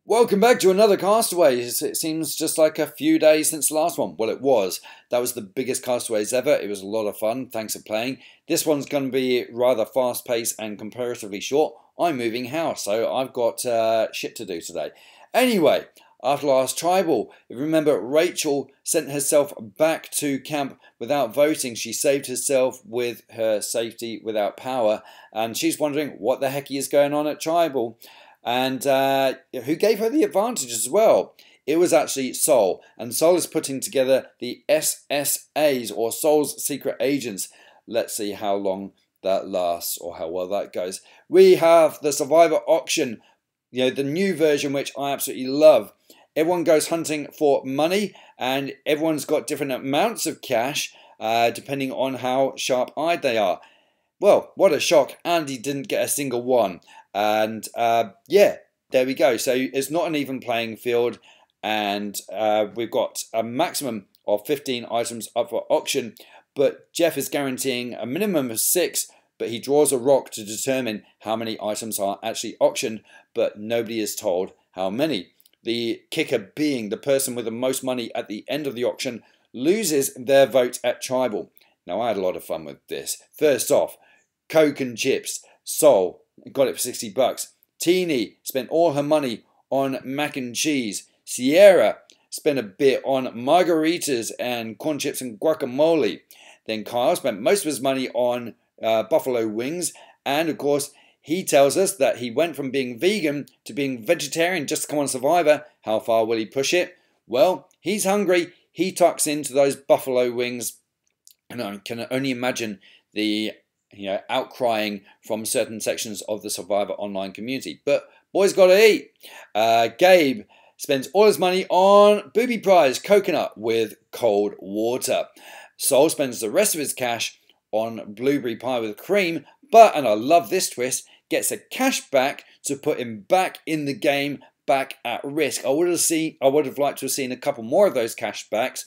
Welcome back to another CastaWays. It seems just like a few days since the last one. Well, it was. That was the biggest CastaWays ever. It was a lot of fun. Thanks for playing. This one's going to be rather fast-paced and comparatively short. I'm moving house, so I've got shit to do today. Anyway, after last tribal, if you remember, Rachel sent herself back to camp without voting. She saved herself with her safety without power, and she's wondering what the heck is going on at tribal. And who gave her the advantage as well? It was actually Sol. And Sol is putting together the SSAs, or Sol's Secret Agents. Let's see how long that lasts, or how well that goes. We have the Survivor Auction, the new version, which I absolutely love. Everyone goes hunting for money, and everyone's got different amounts of cash, depending on how sharp-eyed they are. Well, what a shock. Andy didn't get a single one. And yeah, there we go. So it's not an even playing field. And we've got a maximum of 15 items up for auction. But Jeff is guaranteeing a minimum of 6. But he draws a rock to determine how many items are actually auctioned. But nobody is told how many. The kicker being the person with the most money at the end of the auction loses their vote at tribal. Now, I had a lot of fun with this. First off, Coke and chips. Sol got it for 60 bucks. Teeny spent all her money on mac and cheese. Sierra spent a bit on margaritas and corn chips and guacamole. Then Kyle spent most of his money on buffalo wings. And of course, he tells us that he went from being vegan to being vegetarian just to come on Survivor. How far will he push it? Well, he's hungry. He tucks into those buffalo wings. And I can only imagine the outcrying from certain sections of the Survivor online community. But boys gotta eat. Gabe spends all his money on booby prize coconut with cold water. Sol spends the rest of his cash on blueberry pie with cream, but, and I love this twist, gets a cash back to put him back in the game, back at risk. I would have liked to have seen a couple more of those cash backs,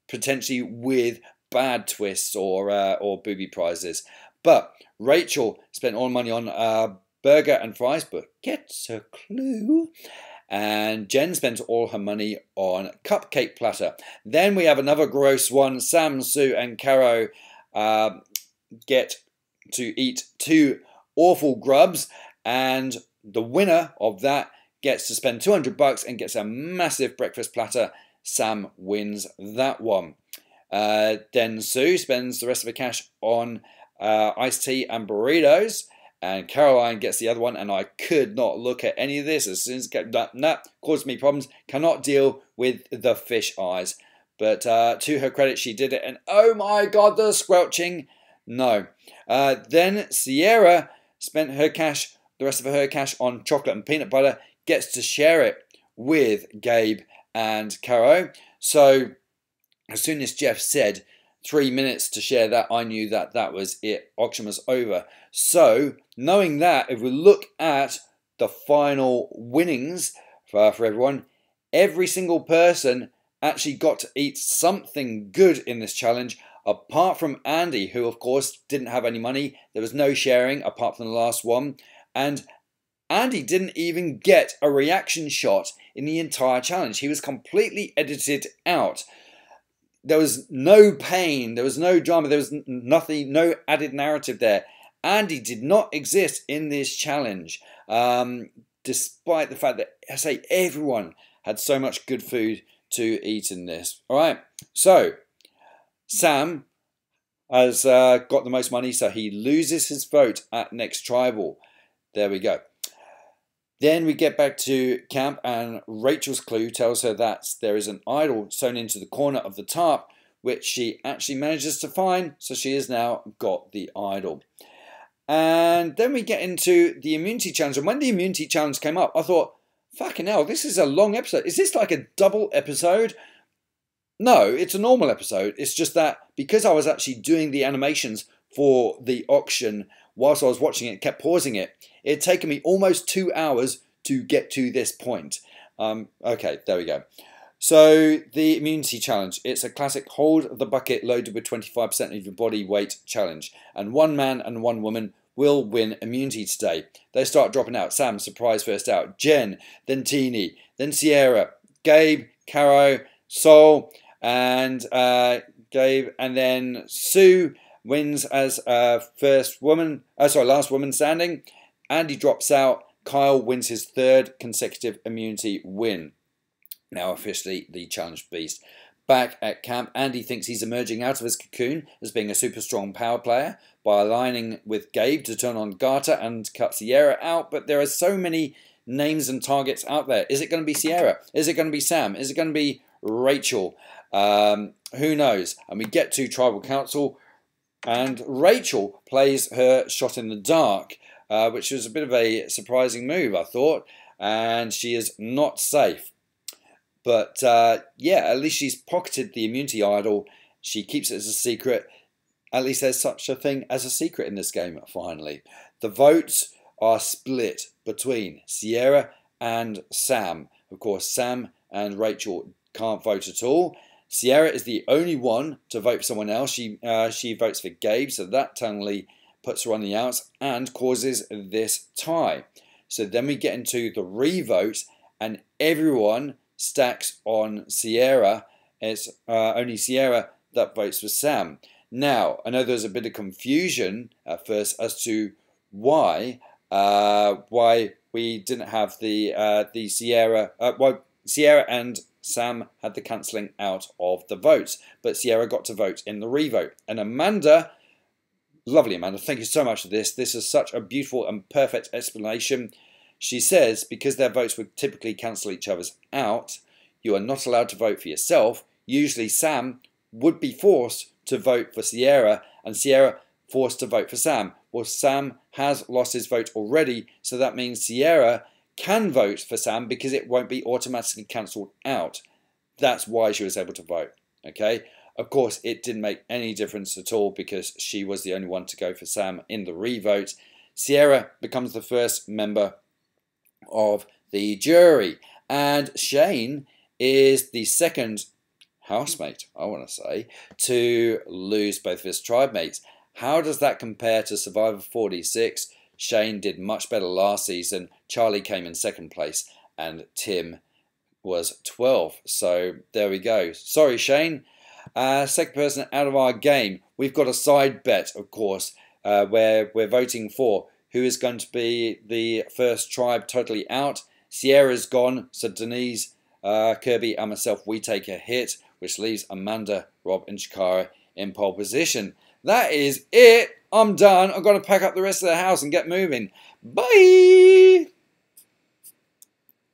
potentially with bad twists or booby prizes. But Rachel spent all money on burger and fries, but gets a clue. And Jen spent all her money on cupcake platter. Then we have another gross one. Sam, Sue, and Caro get to eat 2 awful grubs, and the winner of that gets to spend 200 bucks and gets a massive breakfast platter. Sam wins that one. Then Sue spends the rest of her cash on iced tea and burritos, and Caroline gets the other one, and I could not look at any of this as soon as that caused me problems. Cannot deal with the fish eyes. But to her credit, she did it, and oh my god, the squelching. No. Then Sierra spent her cash, the rest of her cash, on chocolate and peanut butter, gets to share it with Gabe and Caro. So as soon as Jeff said 3 minutes to share that, I knew that that was it. Auction was over. So, knowing that, if we look at the final winnings for everyone, every single person actually got to eat something good in this challenge, apart from Andy, who of course didn't have any money. There was no sharing apart from the last one. And Andy didn't even get a reaction shot in the entire challenge. He was completely edited out. There was no pain, there was no drama, there was nothing, no added narrative there. Andy did not exist in this challenge, despite the fact that, I say, everyone had so much good food to eat in this. All right, so Sam has got the most money, so he loses his vote at next tribal. There we go. Then we get back to camp, and Rachel's clue tells her that there is an idol sewn into the corner of the tarp, which she actually manages to find, so she has now got the idol. And then we get into the immunity challenge, and when the immunity challenge came up, I thought, fucking hell, this is a long episode. Is this like a double episode? No, it's a normal episode. It's just that because I was actually doing the animations for the auction whilst I was watching it, kept pausing it, it had taken me almost 2 hours to get to this point. Okay, there we go. So, the immunity challenge. It's a classic hold the bucket loaded with 25% of your body weight challenge. And one man and one woman will win immunity today. They start dropping out. Sam, surprise first out. Jen, then Teeny, then Sierra, Gabe, Caro, Sol, and Gabe, and then Sue wins as last woman standing. Andy drops out. Kyle wins his 3rd consecutive immunity win. Now officially the challenge beast. Back at camp, Andy thinks he's emerging out of his cocoon as being a super strong power player by aligning with Gabe to turn on Garter and cut Sierra out, but there are so many names and targets out there. Is it going to be Sierra? Is it going to be Sam? Is it going to be Rachel? Who knows? And we get to Tribal Council, and Rachel plays her shot in the dark, which was a bit of a surprising move, I thought, and she is not safe. But yeah, at least she's pocketed the immunity idol. She keeps it as a secret. At least there's such a thing as a secret in this game, finally. The votes are split between Sierra and Sam. Of course, Sam and Rachel can't vote at all. Sierra is the only one to vote for someone else. She votes for Gabe, so that totally puts her on the outs and causes this tie. So then we get into the revote, and everyone stacks on Sierra. It's only Sierra that votes for Sam. Now, I know there's a bit of confusion at first as to why we didn't have the Sierra. Why Sierra and Sam had the cancelling out of the votes, but Sierra got to vote in the revote. And Amanda, lovely Amanda, thank you so much for this. This is such a beautiful and perfect explanation. She says, because their votes would typically cancel each other's out, you are not allowed to vote for yourself. Usually Sam would be forced to vote for Sierra, and Sierra forced to vote for Sam. Well, Sam has lost his vote already, so that means Sierra can vote for Sam because it won't be automatically cancelled out. That's why she was able to vote. Okay. Of course, it didn't make any difference at all because she was the only one to go for Sam in the revote. Sierra becomes the first member of the jury, and Shane is the second housemate, I want to say, to lose both of his tribe mates. How does that compare to Survivor 46? Shane did much better last season. Charlie came in 2nd place and Tim was 12th. So there we go. Sorry, Shane. Second person out of our game. We've got a side bet, of course, where we're voting for who is going to be the first tribe totally out. Sierra's gone, so Denise, Kirby and myself, we take a hit, which leaves Amanda, Rob and Shakara in pole position. That is it. I'm done. I've got to pack up the rest of the house and get moving. Bye!